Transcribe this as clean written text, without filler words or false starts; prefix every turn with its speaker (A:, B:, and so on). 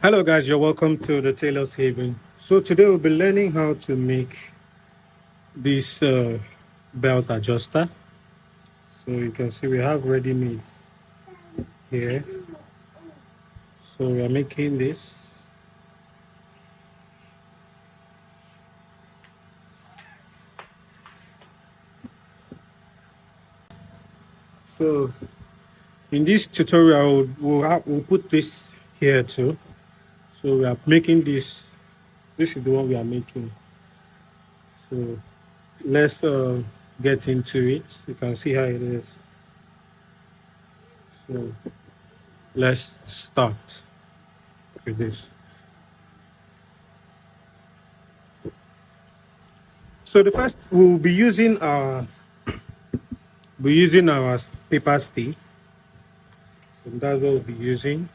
A: Hello guys, you're welcome to the Tailor's Haven. So today we'll be learning how to make this belt adjuster. So you can see we have ready made here. So we are making this. So in this tutorial we'll put this here too. So we are making this. This is the one we are making. So let's get into it. You can see how it is. So let's start with this. So the first we'll be using our paper stay. So that's what we'll be using.